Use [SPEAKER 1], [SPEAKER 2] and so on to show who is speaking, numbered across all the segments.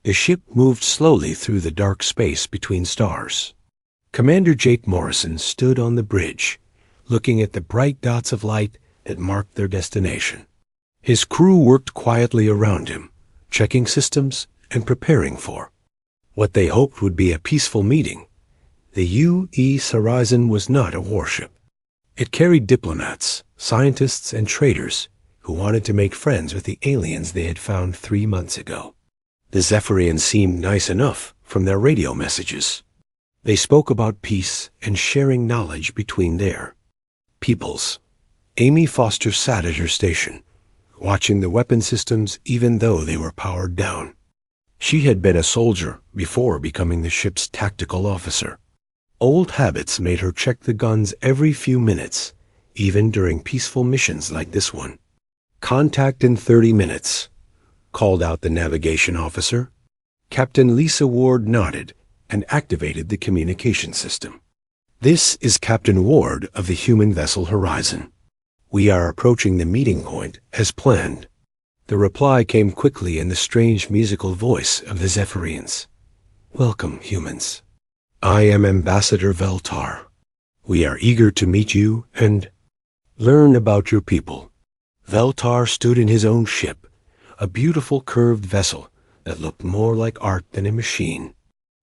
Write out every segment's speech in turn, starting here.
[SPEAKER 1] The ship moved slowly through the dark space between stars. Commander Jake Morrison stood on the bridge, looking at the bright dots of light that marked their destination. His crew worked quietly around him, checking systems and preparing for what they hoped would be a peaceful meeting. The U.S. Horizon was not a warship. It carried diplomats, scientists, and traders who wanted to make friends with the aliens they had found 3 months ago. The Zephyrians seemed nice enough from their radio messages. They spoke about peace and sharing knowledge between their peoples. Amy Foster sat at her station, watching the weapon systems even though they were powered down. She had been a soldier before becoming the ship's tactical officer. Old habits made her check the guns every few minutes, even during peaceful missions like this one. "Contact in 30 minutes. Called out the navigation officer. Captain Lisa Ward nodded and activated the communication system. "This is Captain Ward of the human vessel Horizon. We are approaching the meeting point as planned." The reply came quickly in the strange musical voice of the Zephyrians. "Welcome, humans. I am Ambassador Veltar. We are eager to meet you and learn about your people." Veltar stood in his own ship, a beautiful curved vessel that looked more like art than a machine.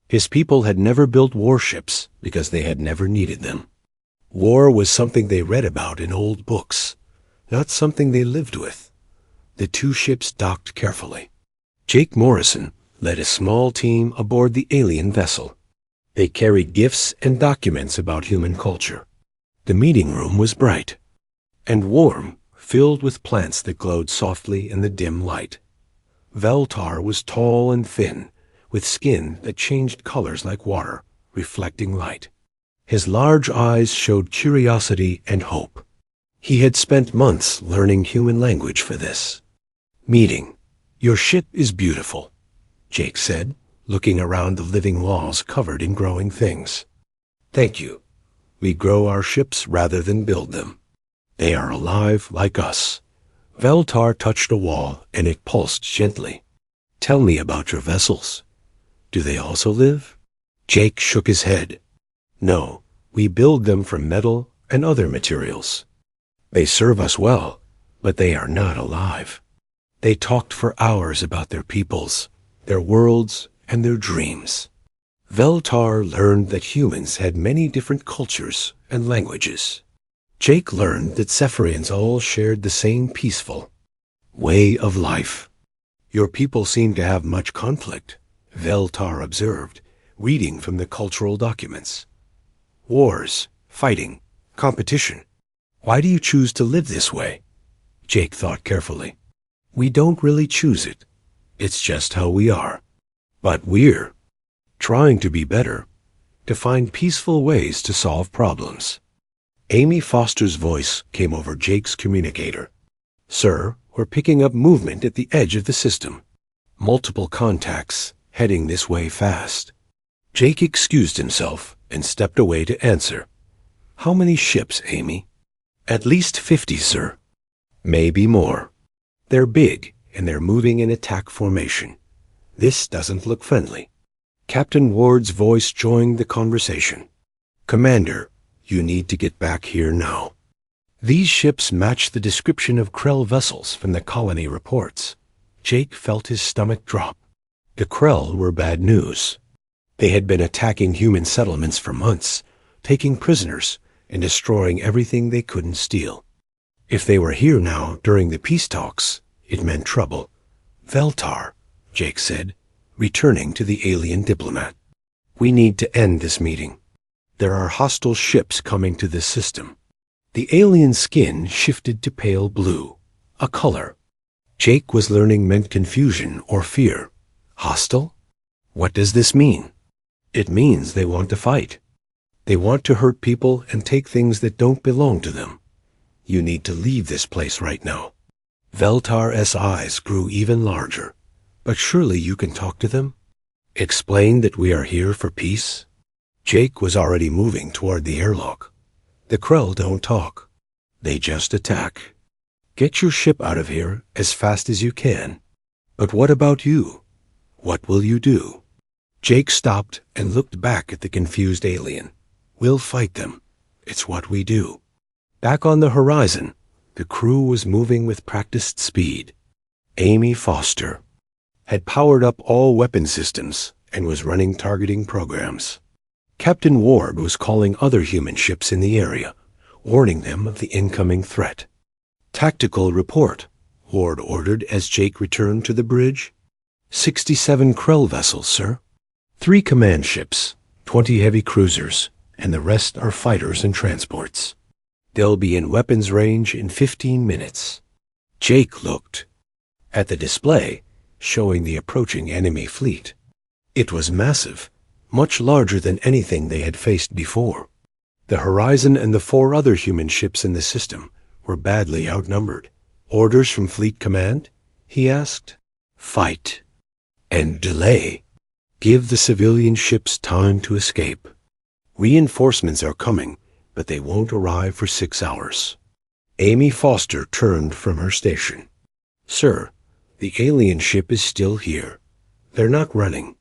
[SPEAKER 1] His people had never built warships because they had never needed them. War was something they read about in old books, not something they lived with. The two ships docked carefully. Jake Morrison led a small team aboard the alien vessel. They carried gifts and documents about human culture. The meeting room was bright and warm, filled with plants that glowed softly in the dim light. Veltar was tall and thin, with skin that changed colors like water, reflecting light. His large eyes showed curiosity and hope. He had spent months learning human language for this meeting. "Your ship is beautiful," Jake said, looking around the living walls covered in growing things. "Thank you. We grow our ships rather than build them. They are alive like us." Veltar touched a wall and it pulsed gently. "Tell me about your vessels. Do they also live?" Jake shook his head. "No, we build them from metal and other materials. They serve us well, but they are not alive." They talked for hours about their peoples, their worlds, and their dreams. Veltar learned that humans had many different cultures and languages. Jake learned that Zephyrians all shared the same peaceful way of life. "Your people seem to have much conflict," Veltar observed, reading from the cultural documents. "Wars, fighting, competition. Why do you choose to live this way?" Jake thought carefully. "We don't really choose it. It's just how we are. But we're trying to be better, to find peaceful ways to solve problems." Amy Foster's voice came over Jake's communicator. "Sir, we're picking up movement at the edge of the system. Multiple contacts, heading this way fast." Jake excused himself and stepped away to answer. "How many ships, Amy?" "At least 50, sir. Maybe more. They're big, and they're moving in attack formation. This doesn't look friendly." Captain Ward's voice joined the conversation. "Commander, you need to get back here now." These ships matched the description of Krell vessels from the colony reports. Jake felt his stomach drop. The Krell were bad news. They had been attacking human settlements for months, taking prisoners and destroying everything they couldn't steal. If they were here now during the peace talks, it meant trouble. "Veltar," Jake said, returning to the alien diplomat. "We need to end this meeting. There are hostile ships coming to this system." The alien skin shifted to pale blue, a color Jake was learning meant confusion or fear. Hostile? What does this mean? It means they want to fight. They want to hurt people and take things that don't belong to them. You need to leave this place right now. Veltar's eyes grew even larger. "But surely you can talk to them? Explain that we are here for peace?" Jake was already moving toward the airlock. "The Krell don't talk. They just attack. Get your ship out of here as fast as you can." "But what about you? What will you do? Jake stopped and looked back at the confused alien. We'll fight them. It's what we do. Back on the horizon, the crew was moving with practiced speed. Amy Foster had powered up all weapon systems and was running targeting programs. Captain Ward was calling other human ships in the area, warning them of the incoming threat. Tactical report, Ward ordered as Jake returned to the bridge. 67 Krell vessels, sir. 3 command ships, 20 heavy cruisers, and the rest are fighters and transports. They'll be in weapons range in 15 minutes. Jake looked at the display, showing the approaching enemy fleet. It was massive, much larger than anything they had faced before. The Horizon and the 4 other human ships in the system were badly outnumbered. Orders from Fleet Command? He asked. Fight. And delay. Give the civilian ships time to escape. Reinforcements are coming, but they won't arrive for 6 hours. Amy Foster turned from her station. Sir, the alien ship is still here. They're not running.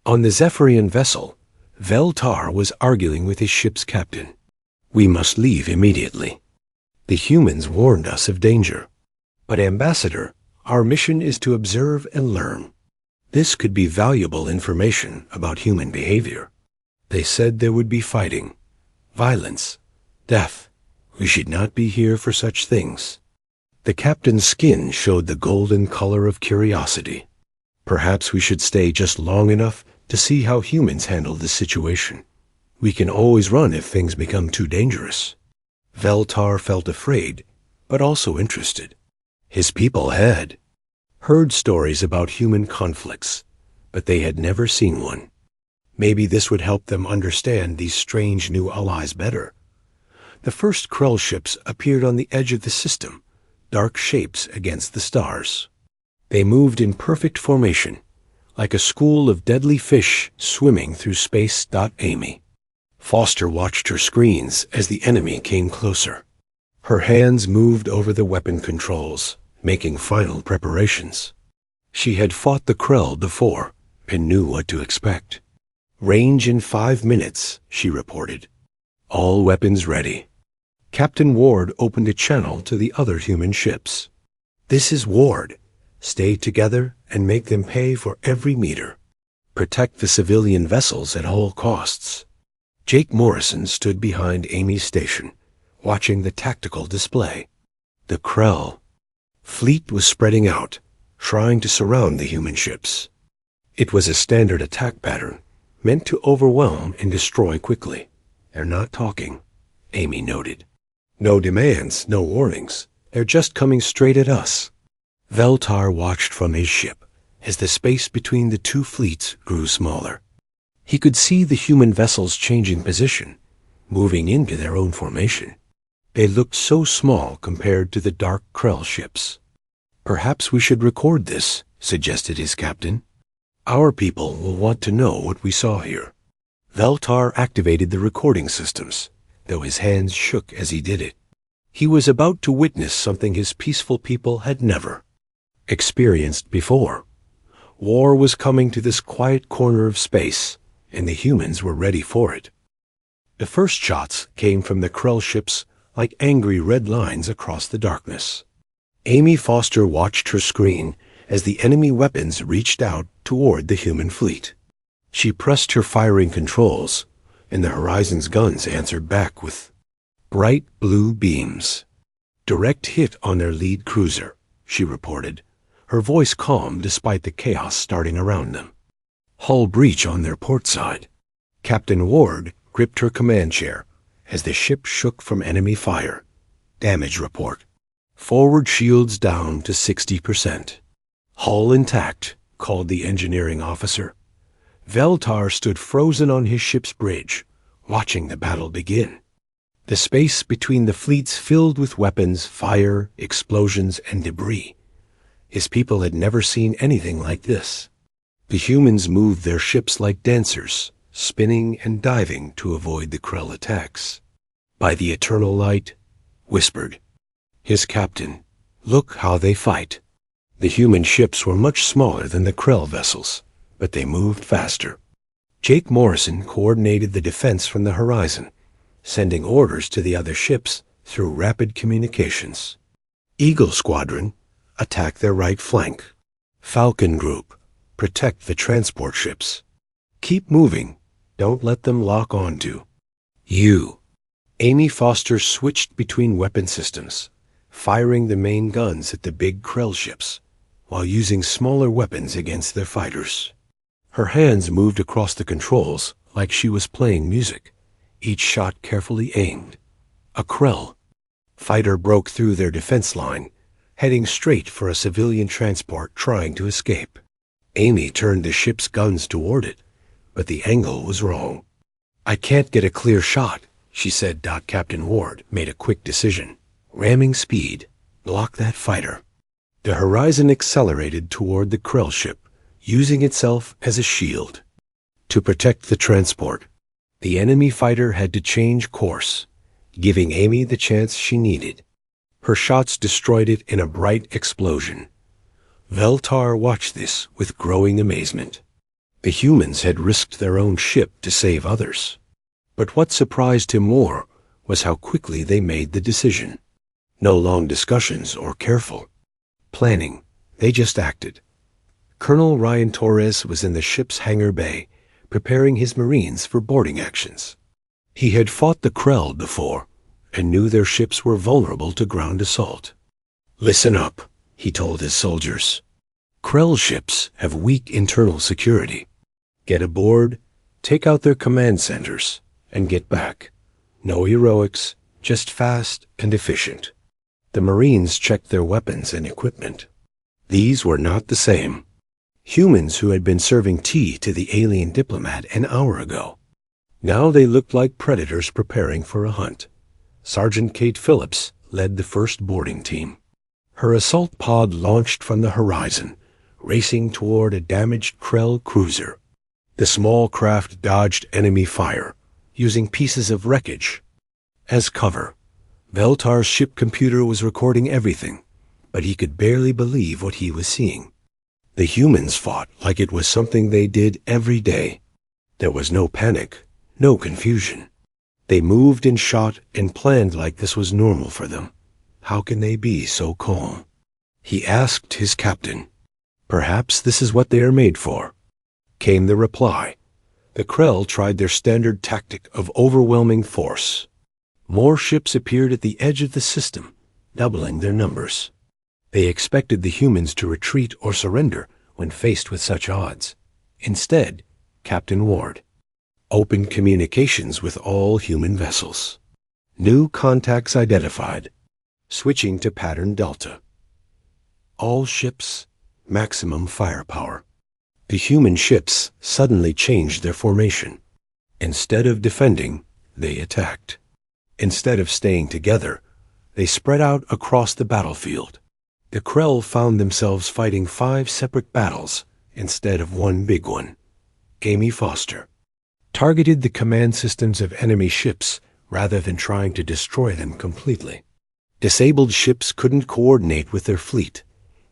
[SPEAKER 1] On the Zephyrian vessel, Veltar was arguing with his ship's captain. We must leave immediately. The humans warned us of danger. But Ambassador, our mission is to observe and learn. This could be valuable information about human behavior. They said there would be fighting, violence, death. We should not be here for such things. The captain's skin showed the golden color of curiosity. Perhaps we should stay just long enough to see how humans handle this situation. We can always run if things become too dangerous. Veltar felt afraid, but also interested. His people had heard stories about human conflicts, but they had never seen one. Maybe this would help them understand these strange new allies better. The first Krell ships appeared on the edge of the system, dark shapes against the stars. They moved in perfect formation, like a school of deadly fish swimming through space. Amy Foster watched her screens as the enemy came closer. Her hands moved over the weapon controls, making final preparations. She had fought the Krell before and knew what to expect. Range in 5 minutes, she reported. All weapons ready. Captain Ward opened a channel to the other human ships. This is Ward. Stay together and make them pay for every meter. Protect the civilian vessels at all costs. Jake Morrison stood behind Amy's station, watching the tactical display. The Krell fleet was spreading out, trying to surround the human ships. It was a standard attack pattern, meant to overwhelm and destroy quickly. They're not talking, Amy noted. No demands, no warnings. They're just coming straight at us. Veltar watched from his ship as the space between the 2 fleets grew smaller. He could see the human vessels changing position, moving into their own formation. They looked so small compared to the dark Krell ships. Perhaps we should record this, suggested his captain. Our people will want to know what we saw here. Veltar activated the recording systems, though his hands shook as he did it. He was about to witness something his peaceful people had never experienced before. War was coming to this quiet corner of space, and the humans were ready for it. The first shots came from the Krell ships like angry red lines across the darkness. Amy Foster watched her screen as the enemy weapons reached out toward the human fleet. She pressed her firing controls, and the Horizon's guns answered back with bright blue beams. Direct hit on their lead cruiser, she reported, her voice calm despite the chaos starting around them. Hull breach on their port side. Captain Ward gripped her command chair as the ship shook from enemy fire. Damage report. Forward shields down to 60%. Hull intact, called the engineering officer. Veltar stood frozen on his ship's bridge, watching the battle begin. The space between the fleets filled with weapons, fire, explosions, and debris. His people had never seen anything like this. The humans moved their ships like dancers, spinning and diving to avoid the Krell attacks. By the eternal light, whispered his captain, "Look how they fight." The human ships were much smaller than the Krell vessels, but they moved faster. Jake Morrison coordinated the defense from the horizon, sending orders to the other ships through rapid communications. Eagle Squadron, attack their right flank. Falcon Group, protect the transport ships. Keep moving, don't let them lock onto you. Amy Foster switched between weapon systems, firing the main guns at the big Krell ships, while using smaller weapons against their fighters. Her hands moved across the controls like she was playing music, each shot carefully aimed. A Krell fighter broke through their defense line, heading straight for a civilian transport trying to escape. Amy turned the ship's guns toward it, but the angle was wrong. "I can't get a clear shot," she said. Captain Ward made a quick decision. Ramming speed, block that fighter. The horizon accelerated toward the Krell ship, using itself as a shield. To protect the transport, the enemy fighter had to change course, giving Amy the chance she needed. Her shots destroyed it in a bright explosion. Veltar watched this with growing amazement. The humans had risked their own ship to save others. But what surprised him more was how quickly they made the decision. No long discussions or careful planning, they just acted. Colonel Ryan Torres was in the ship's hangar bay, preparing his Marines for boarding actions. He had fought the Krell before, and knew their ships were vulnerable to ground assault. "Listen up," he told his soldiers. "Krell ships have weak internal security. Get aboard, take out their command centers, and get back. No heroics, just fast and efficient." The Marines checked their weapons and equipment. These were not the same. Humans who had been serving tea to the alien diplomat an hour ago. Now they looked like predators preparing for a hunt. Sergeant Kate Phillips led the first boarding team. Her assault pod launched from the horizon, racing toward a damaged Krell cruiser. The small craft dodged enemy fire, using pieces of wreckage as cover. Veltar's ship computer was recording everything, but he could barely believe what he was seeing. The humans fought like it was something they did every day. There was no panic, no confusion. They moved and shot and planned like this was normal for them. How can they be so calm? He asked his captain. "Perhaps this is what they are made for," came the reply. The Krell tried their standard tactic of overwhelming force. More ships appeared at the edge of the system, doubling their numbers. They expected the humans to retreat or surrender when faced with such odds. Instead, Captain Ward opened communications with all human vessels. New contacts identified. Switching to pattern Delta. All ships, maximum firepower. The human ships suddenly changed their formation. Instead of defending, they attacked. Instead of staying together, they spread out across the battlefield. The Krell found themselves fighting 5 separate battles instead of one big one. Amy Foster targeted the command systems of enemy ships rather than trying to destroy them completely. Disabled ships couldn't coordinate with their fleet,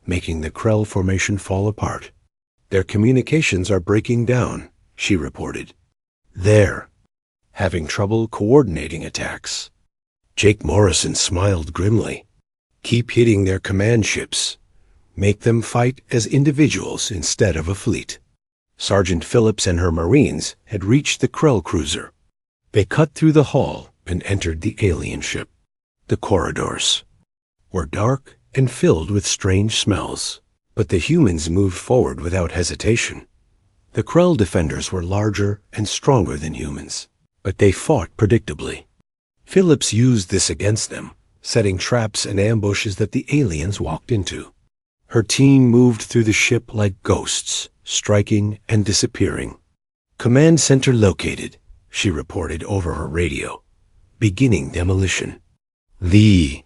[SPEAKER 1] making the Krell formation fall apart. "Their communications are breaking down," she reported. "They're having trouble coordinating attacks." Jake Morrison smiled grimly. "Keep hitting their command ships. Make them fight as individuals instead of a fleet." Sergeant Phillips and her Marines had reached the Krell cruiser. They cut through the hull and entered the alien ship. The corridors were dark and filled with strange smells, but the humans moved forward without hesitation. The Krell defenders were larger and stronger than humans, but they fought predictably. Phillips used this against them, setting traps and ambushes that the aliens walked into. Her team moved through the ship like ghosts, striking and disappearing. "Command center located," she reported over her radio. "Beginning demolition." The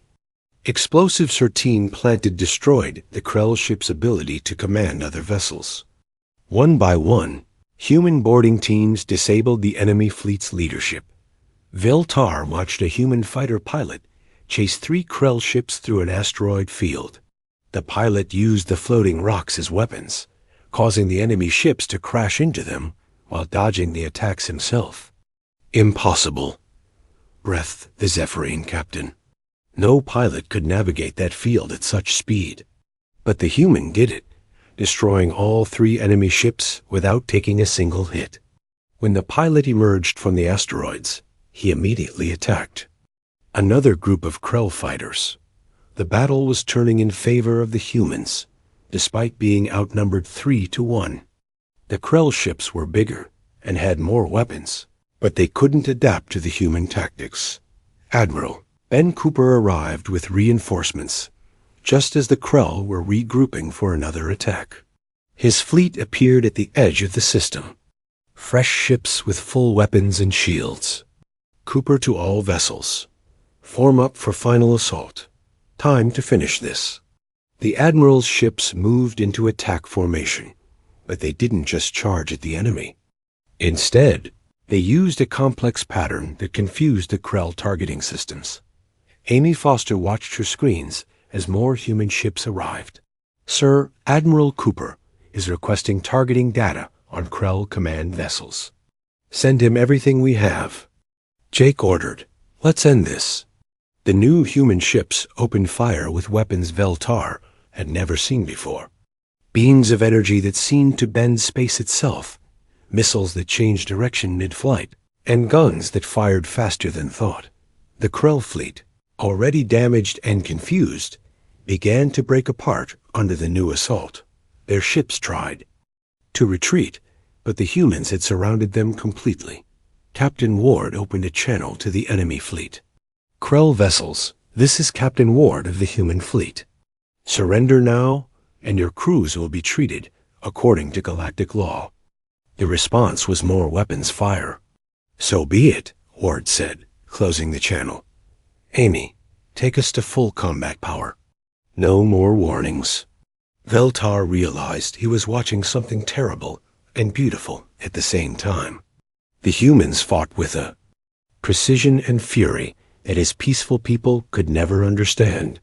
[SPEAKER 1] explosives her team planted destroyed the Krell ship's ability to command other vessels. One by one, human boarding teams disabled the enemy fleet's leadership. Veltar watched a human fighter pilot chase 3 Krell ships through an asteroid field. The pilot used the floating rocks as weapons, causing the enemy ships to crash into them while dodging the attacks himself. Impossible, breathed the Zephyrine captain. No pilot could navigate that field at such speed. But the human did it, destroying all 3 enemy ships without taking a single hit. When the pilot emerged from the asteroids, he immediately attacked. Another group of Krell fighters. The battle was turning in favor of the humans, despite being outnumbered 3-1. The Krell ships were bigger and had more weapons, but they couldn't adapt to the human tactics. Admiral Ben Cooper arrived with reinforcements, just as the Krell were regrouping for another attack. His fleet appeared at the edge of the system. Fresh ships with full weapons and shields. Cooper to all vessels. Form up for final assault. Time to finish this. The Admiral's ships moved into attack formation, but they didn't just charge at the enemy. Instead, they used a complex pattern that confused the Krell targeting systems. Amy Foster watched her screens as more human ships arrived. Sir, Admiral Cooper is requesting targeting data on Krell command vessels. Send him everything we have. Jake ordered. Let's end this. The new human ships opened fire with weapons Veltar had never seen before. Beams of energy that seemed to bend space itself, missiles that changed direction mid-flight, and guns that fired faster than thought. The Krell fleet, already damaged and confused, began to break apart under the new assault. Their ships tried to retreat, but the humans had surrounded them completely. Captain Ward opened a channel to the enemy fleet. Krell vessels, this is Captain Ward of the human fleet. Surrender now, and your crews will be treated according to galactic law. The response was more weapons fire. So be it, Ward said, closing the channel. Amy, take us to full combat power. No more warnings. Veltar realized he was watching something terrible and beautiful at the same time. The humans fought with a precision and fury that his peaceful people could never understand.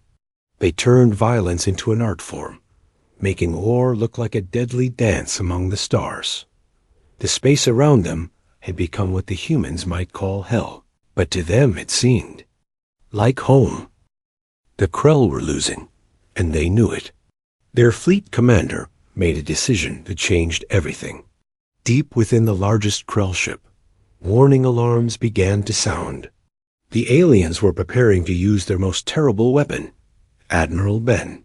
[SPEAKER 1] They turned violence into an art form, making war look like a deadly dance among the stars. The space around them had become what the humans might call hell, but to them it seemed like home. The Krell were losing, and they knew it. Their fleet commander made a decision that changed everything. Deep within the largest Krell ship, warning alarms began to sound. The aliens were preparing to use their most terrible weapon, Admiral Ben.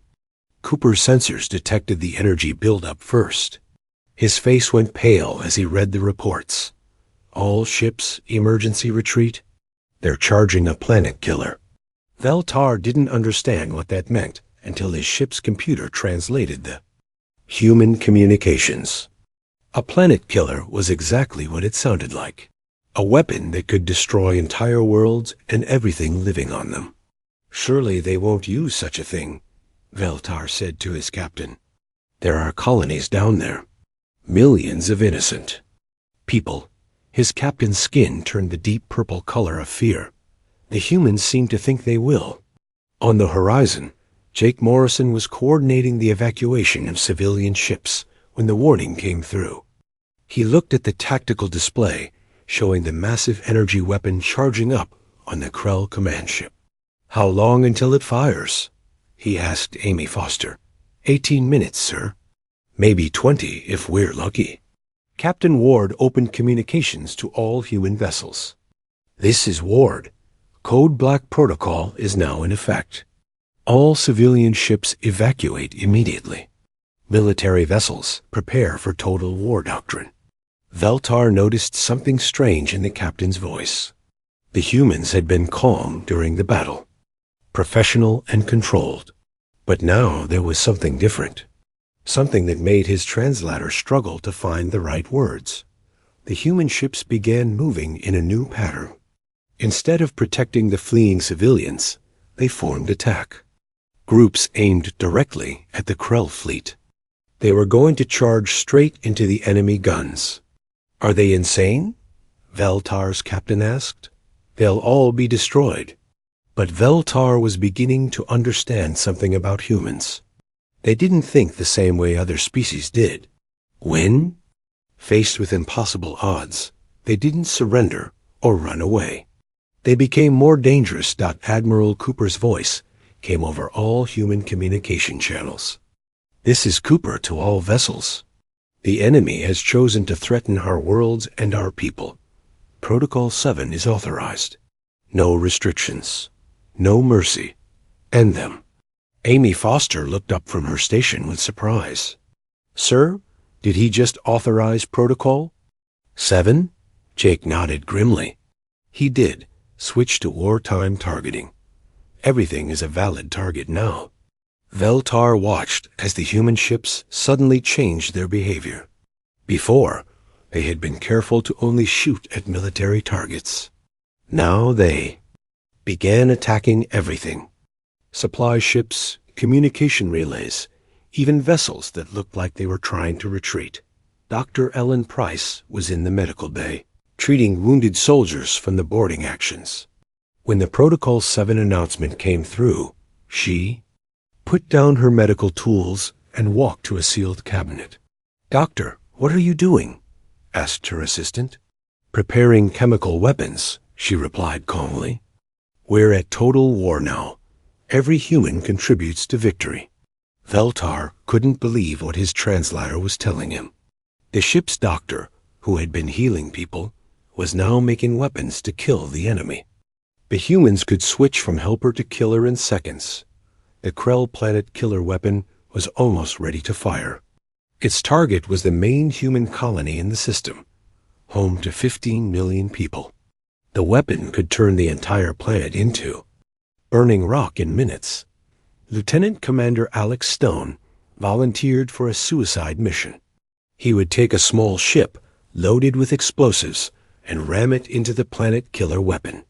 [SPEAKER 1] Cooper's sensors detected the energy buildup first. His face went pale as he read the reports. All ships, emergency retreat. They're charging a planet killer. Veltar didn't understand what that meant until his ship's computer translated the human communications. A planet killer was exactly what it sounded like. A weapon that could destroy entire worlds and everything living on them. Surely they won't use such a thing, Veltar said to his captain. There are colonies down there. Millions of innocent people. His captain's skin turned the deep purple color of fear. The humans seemed to think they will. On the horizon, Jake Morrison was coordinating the evacuation of civilian ships when the warning came through. He looked at the tactical display showing the massive energy weapon charging up on the Krell command ship. How long until it fires? He asked Amy Foster. 18 minutes, sir. Maybe 20 if we're lucky. Captain Ward opened communications to all human vessels. This is Ward. Code Black Protocol is now in effect. All civilian ships evacuate immediately. Military vessels prepare for total war doctrine. Veltar noticed something strange in the captain's voice. The humans had been calm during the battle, professional and controlled. But now there was something different, something that made his translator struggle to find the right words. The human ships began moving in a new pattern. Instead of protecting the fleeing civilians, they formed attack. Groups aimed directly at the Krell fleet. They were going to charge straight into the enemy guns. Are they insane? Veltar's captain asked. They'll all be destroyed. But Veltar was beginning to understand something about humans. They didn't think the same way other species did. When, faced with impossible odds, they didn't surrender or run away. They became more dangerous. Admiral Cooper's voice came over all human communication channels. This is Cooper to all vessels. The enemy has chosen to threaten our worlds and our people. Protocol 7 is authorized. No restrictions. No mercy. End them. Amy Foster looked up from her station with surprise. Sir, did he just authorize Protocol 7? Jake nodded grimly. He did. Switch to wartime targeting. Everything is a valid target now. Veltar watched as the human ships suddenly changed their behavior. Before, they had been careful to only shoot at military targets. Now they began attacking everything. Supply ships, communication relays, even vessels that looked like they were trying to retreat. Dr. Ellen Price was in the medical bay, treating wounded soldiers from the boarding actions. When the Protocol 7 announcement came through, she put down her medical tools and walked to a sealed cabinet. Doctor, what are you doing? Asked her assistant. Preparing chemical weapons, she replied calmly. We're at total war now. Every human contributes to victory. Veltar couldn't believe what his translator was telling him. The ship's doctor, who had been healing people, was now making weapons to kill the enemy. The humans could switch from helper to killer in seconds. The Krell planet killer weapon was almost ready to fire. Its target was the main human colony in the system, home to 15 million people. The weapon could turn the entire planet into burning rock in minutes. Lieutenant Commander Alex Stone volunteered for a suicide mission. He would take a small ship loaded with explosives and ram it into the planet killer weapon.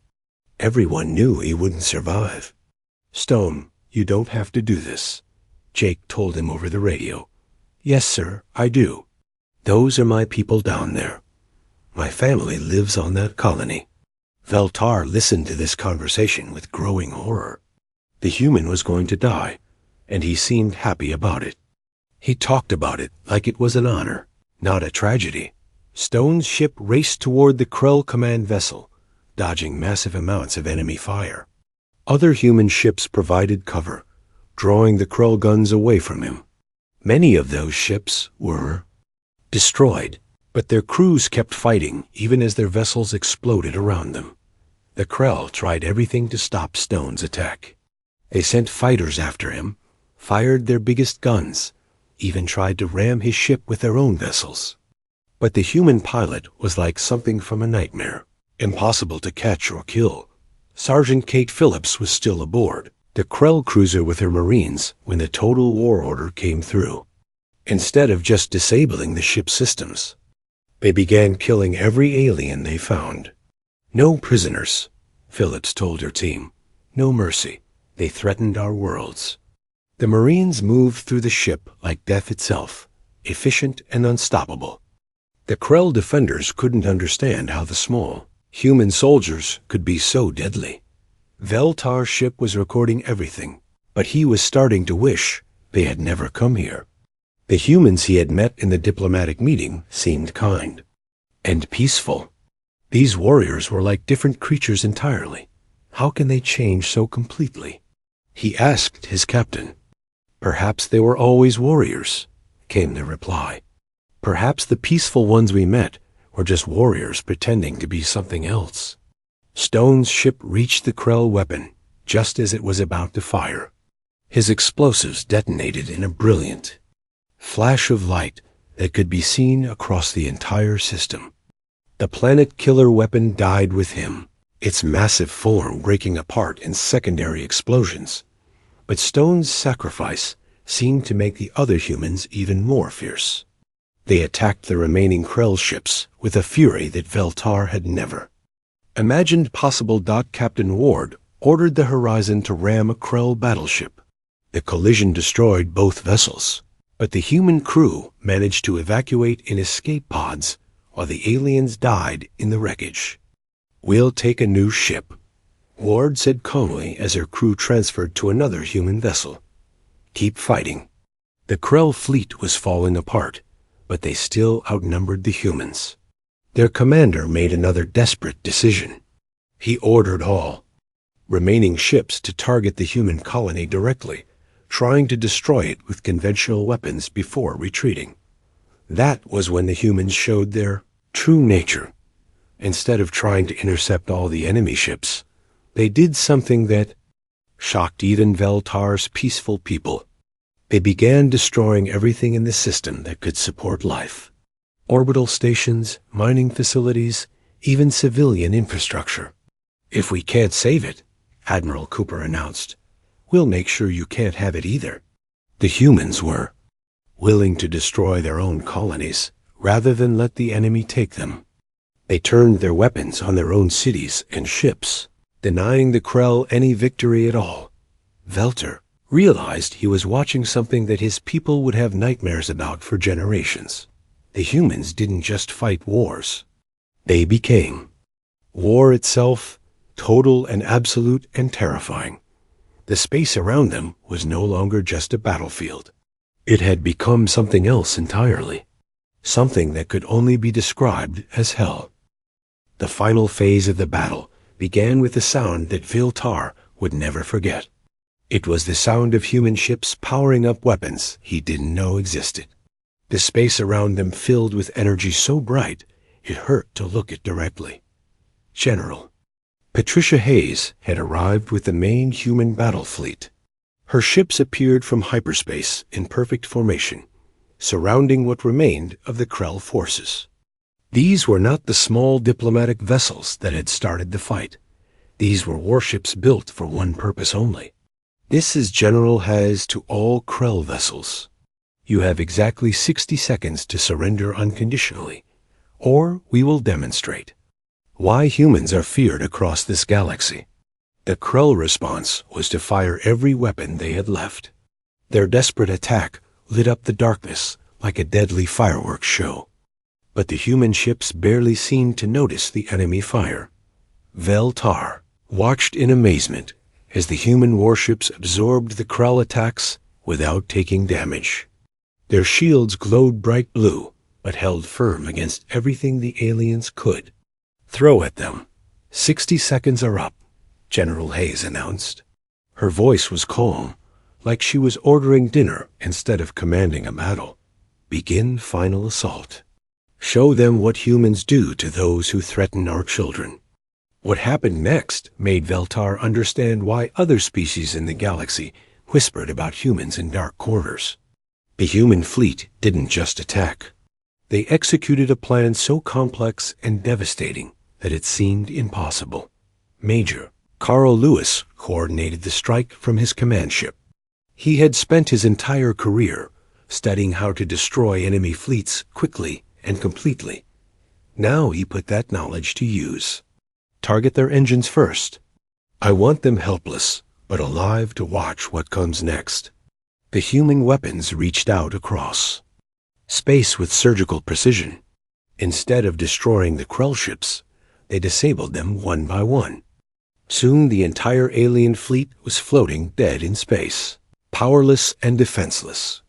[SPEAKER 1] Everyone knew he wouldn't survive. Stone, you don't have to do this, Jake told him over the radio. Yes, sir, I do. Those are my people down there. My family lives on that colony. Veltar listened to this conversation with growing horror. The human was going to die, and he seemed happy about it. He talked about it like it was an honor, not a tragedy. Stone's ship raced toward the Krell command vessel, dodging massive amounts of enemy fire. Other human ships provided cover, drawing the Krell guns away from him. Many of those ships were destroyed, but their crews kept fighting even as their vessels exploded around them. The Krell tried everything to stop Stone's attack. They sent fighters after him, fired their biggest guns, even tried to ram his ship with their own vessels. But the human pilot was like something from a nightmare, impossible to catch or kill. Sergeant Kate Phillips was still aboard, the Krell cruiser with her Marines, when the total war order came through. Instead of just disabling the ship's systems, they began killing every alien they found. No prisoners, Phillips told her team. No mercy. They threatened our worlds. The Marines moved through the ship like death itself, efficient and unstoppable. The Krell defenders couldn't understand how the small, human soldiers could be so deadly. Veltar's ship was recording everything, but he was starting to wish they had never come here. The humans he had met in the diplomatic meeting seemed kind and peaceful. These warriors were like different creatures entirely. How can they change so completely? He asked his captain. Perhaps they were always warriors, came the reply. Perhaps the peaceful ones we met were just warriors pretending to be something else. Stone's ship reached the Krell weapon just as it was about to fire. His explosives detonated in a brilliant flash of light that could be seen across the entire system. The planet killer weapon died with him, its massive form breaking apart in secondary explosions. But Stone's sacrifice seemed to make the other humans even more fierce. They attacked the remaining Krell ships with a fury that Veltar had never imagined possible. Captain Ward ordered the Horizon to ram a Krell battleship. The collision destroyed both vessels, but the human crew managed to evacuate in escape pods while the aliens died in the wreckage. We'll take a new ship, Ward said calmly as her crew transferred to another human vessel. Keep fighting. The Krell fleet was falling apart, but they still outnumbered the humans. Their commander made another desperate decision. He ordered all remaining ships to target the human colony directly, trying to destroy it with conventional weapons before retreating. That was when the humans showed their true nature. Instead of trying to intercept all the enemy ships, they did something that shocked even Veltar's peaceful people. They began destroying everything in the system that could support life. Orbital stations, mining facilities, even civilian infrastructure. "If we can't save it," Admiral Cooper announced, "we'll make sure you can't have it either." The humans were willing to destroy their own colonies rather than let the enemy take them. They turned their weapons on their own cities and ships, denying the Krell any victory at all. Veltar realized he was watching something that his people would have nightmares about for generations. The humans didn't just fight wars. They became war itself, total and absolute and terrifying. The space around them was no longer just a battlefield. It had become something else entirely, something that could only be described as hell. The final phase of the battle began with a sound that Veltar would never forget. It was the sound of human ships powering up weapons he didn't know existed. The space around them filled with energy so bright it hurt to look it directly. General Patricia Hayes had arrived with the main human battle fleet. Her ships appeared from hyperspace in perfect formation, surrounding what remained of the Krell forces. These were not the small diplomatic vessels that had started the fight. These were warships built for one purpose only. "This is General Hayes to all Krell vessels. You have exactly 60 seconds to surrender unconditionally, or we will demonstrate why humans are feared across this galaxy." The Krell response was to fire every weapon they had left. Their desperate attack lit up the darkness like a deadly fireworks show. But the human ships barely seemed to notice the enemy fire. Veltar watched in amazement as the human warships absorbed the Krell attacks without taking damage. Their shields glowed bright blue, but held firm against everything the aliens could throw at them. 60 seconds are up," General Hayes announced. Her voice was calm, like she was ordering dinner instead of commanding a battle. "Begin final assault. Show them what humans do to those who threaten our children." What happened next made Veltar understand why other species in the galaxy whispered about humans in dark corners. The human fleet didn't just attack. They executed a plan so complex and devastating that it seemed impossible. Major Carl Lewis coordinated the strike from his command ship. He had spent his entire career studying how to destroy enemy fleets quickly and completely. Now he put that knowledge to use. Target their engines first. I want them helpless, but alive to watch what comes next. The human weapons reached out across space with surgical precision. Instead of destroying the Krell ships, they disabled them one by one. Soon the entire alien fleet was floating dead in space, powerless and defenseless.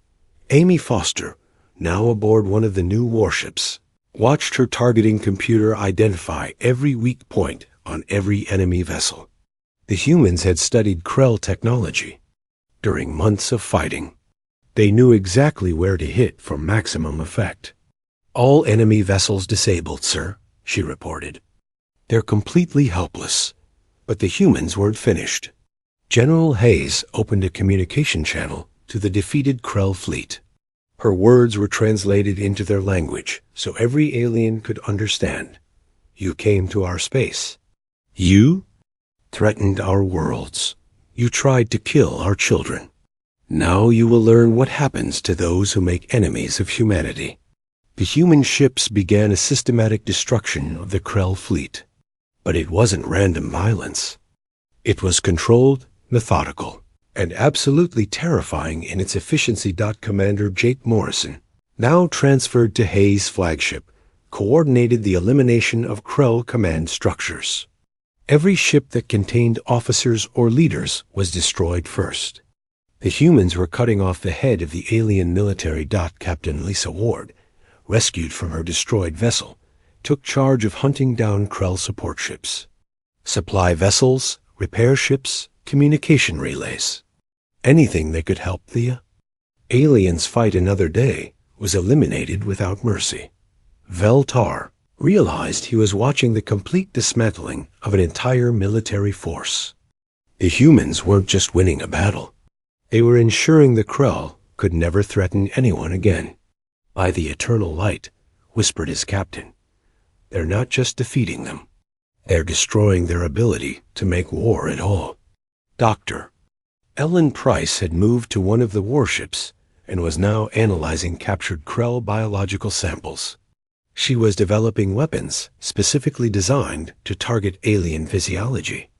[SPEAKER 1] Amy Foster, now aboard one of the new warships, watched her targeting computer identify every weak point on every enemy vessel. The humans had studied Krell technology. During months of fighting, they knew exactly where to hit for maximum effect. "All enemy vessels disabled, sir," she reported. "They're completely helpless." But the humans weren't finished. General Hayes opened a communication channel to the defeated Krell fleet. Her words were translated into their language so every alien could understand. "You came to our space. You threatened our worlds. You tried to kill our children. Now you will learn what happens to those who make enemies of humanity." The human ships began a systematic destruction of the Krell fleet. But it wasn't random violence. It was controlled, methodical, and absolutely terrifying in its efficiency. Commander Jake Morrison, now transferred to Hayes' flagship, coordinated the elimination of Krell command structures. Every ship that contained officers or leaders was destroyed first. The humans were cutting off the head of the alien military. Captain Lisa Ward rescued from her destroyed vessel, took charge of hunting down Krell support ships, supply vessels, repair ships, communication relays. Anything that could help the aliens fight another day was eliminated without mercy. Veltar realized he was watching the complete dismantling of an entire military force. The humans weren't just winning a battle. They were ensuring the Krell could never threaten anyone again. By the eternal light, whispered his captain, they're not just defeating them. They're destroying their ability to make war at all. Dr. Ellen Price had moved to one of the warships and was now analyzing captured Krell biological samples. She was developing weapons specifically designed to target alien physiology.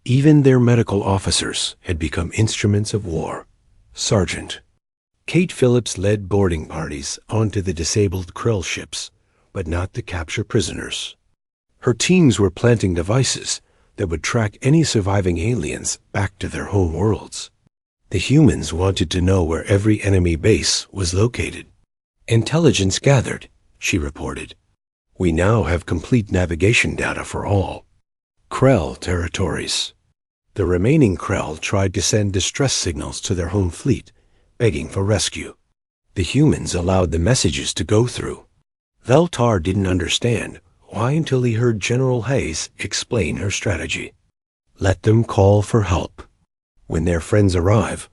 [SPEAKER 1] Even their medical officers had become instruments of war. Sergeant Kate Phillips led boarding parties onto the disabled Krell ships, but not to capture prisoners. Her teams were planting devices that would track any surviving aliens back to their home worlds. The humans wanted to know where every enemy base was located. Intelligence gathered, she reported. We now have complete navigation data for all Krell territories. The remaining Krell tried to send distress signals to their home fleet, begging for rescue. The humans allowed the messages to go through. Veltar didn't understand why until he heard General Hayes explain her strategy. Let them call for help. When their friends arrive,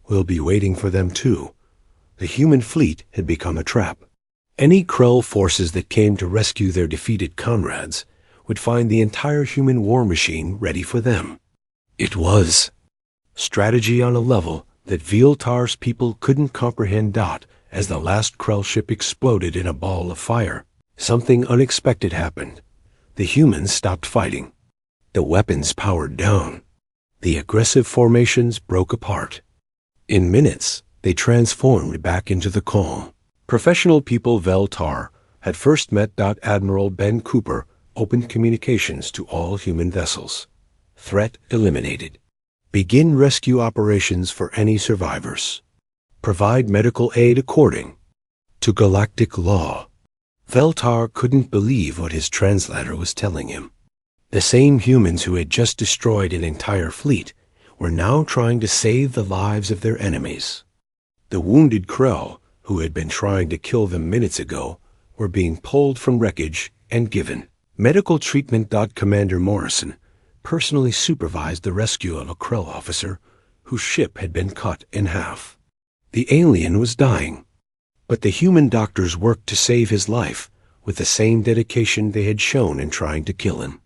[SPEAKER 1] we'll be waiting for them too. The human fleet had become a trap. Any Krell forces that came to rescue their defeated comrades would find the entire human war machine ready for them. It was strategy on a level that Veltar's people couldn't comprehend. As the last Krell ship exploded in a ball of fire, something unexpected happened. The humans stopped fighting. The weapons powered down. The aggressive formations broke apart. In minutes, they transformed back into the calm. Professional people Veltar had first met. Admiral Ben Cooper opened communications to all human vessels. Threat eliminated. Begin rescue operations for any survivors. Provide medical aid according to galactic law. Veltar couldn't believe what his translator was telling him. The same humans who had just destroyed an entire fleet were now trying to save the lives of their enemies. The wounded Krell, who had been trying to kill them minutes ago, were being pulled from wreckage and given medical treatment. Commander Morrison personally supervised the rescue of a Krell officer whose ship had been cut in half. The alien was dying, but the human doctors worked to save his life with the same dedication they had shown in trying to kill him.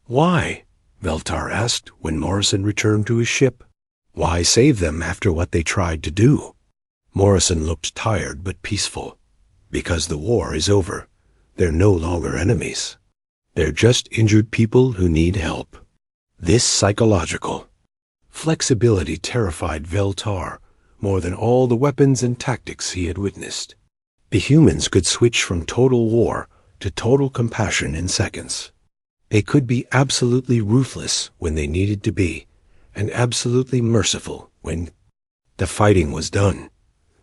[SPEAKER 1] Why? Veltar asked when Morrison returned to his ship. Why save them after what they tried to do? Morrison looked tired but peaceful. Because the war is over. They're no longer enemies. They're just injured people who need help. This psychological flexibility terrified Veltar more than all the weapons and tactics he had witnessed. The humans could switch from total war to total compassion in seconds. They could be absolutely ruthless when they needed to be, and absolutely merciful when the fighting was done.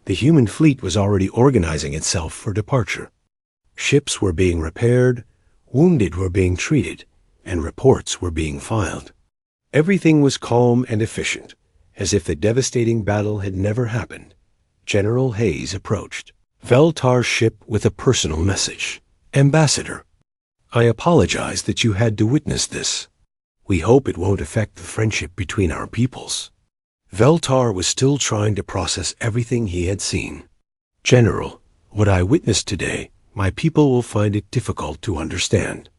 [SPEAKER 1] The human fleet was already organizing itself for departure. Ships were being repaired, wounded were being treated, and reports were being filed. Everything was calm and efficient, as if the devastating battle had never happened. General Hayes approached Veltar's ship with a personal message. Ambassador, I apologize that you had to witness this. We hope it won't affect the friendship between our peoples. Veltar was still trying to process everything he had seen. General, what I witnessed today, my people will find it difficult to understand.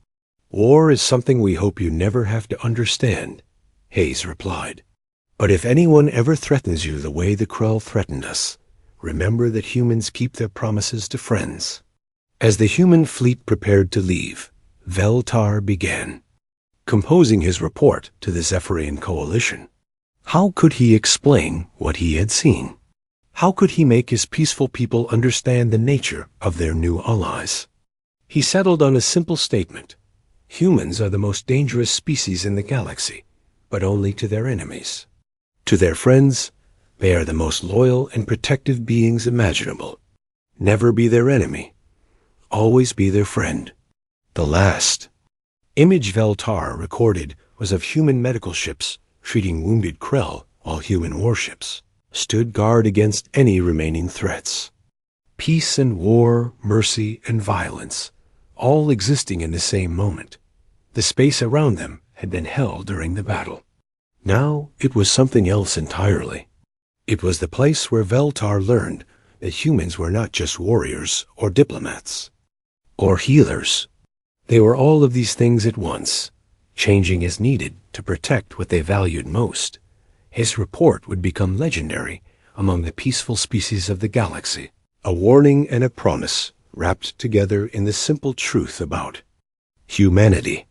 [SPEAKER 1] War is something we hope you never have to understand, Hayes replied. But if anyone ever threatens you the way the Krell threatened us, remember that humans keep their promises to friends. As the human fleet prepared to leave, Veltar began composing his report to the Zephyrian Coalition. How could he explain what he had seen? How could he make his peaceful people understand the nature of their new allies? He settled on a simple statement. Humans are the most dangerous species in the galaxy, but only to their enemies. To their friends, they are the most loyal and protective beings imaginable. Never be their enemy. always be their friend. The last image Veltar recorded was of human medical ships treating wounded Krell, while human warships stood guard against any remaining threats. Peace and war, mercy and violence, all existing in the same moment. The space around them had been hell during the battle. Now it was something else entirely. It was the place where Veltar learned that humans were not just warriors or diplomats or healers. They were all of these things at once, changing as needed to protect what they valued most. His report would become legendary among the peaceful species of the galaxy, a warning and a promise wrapped together in the simple truth about humanity.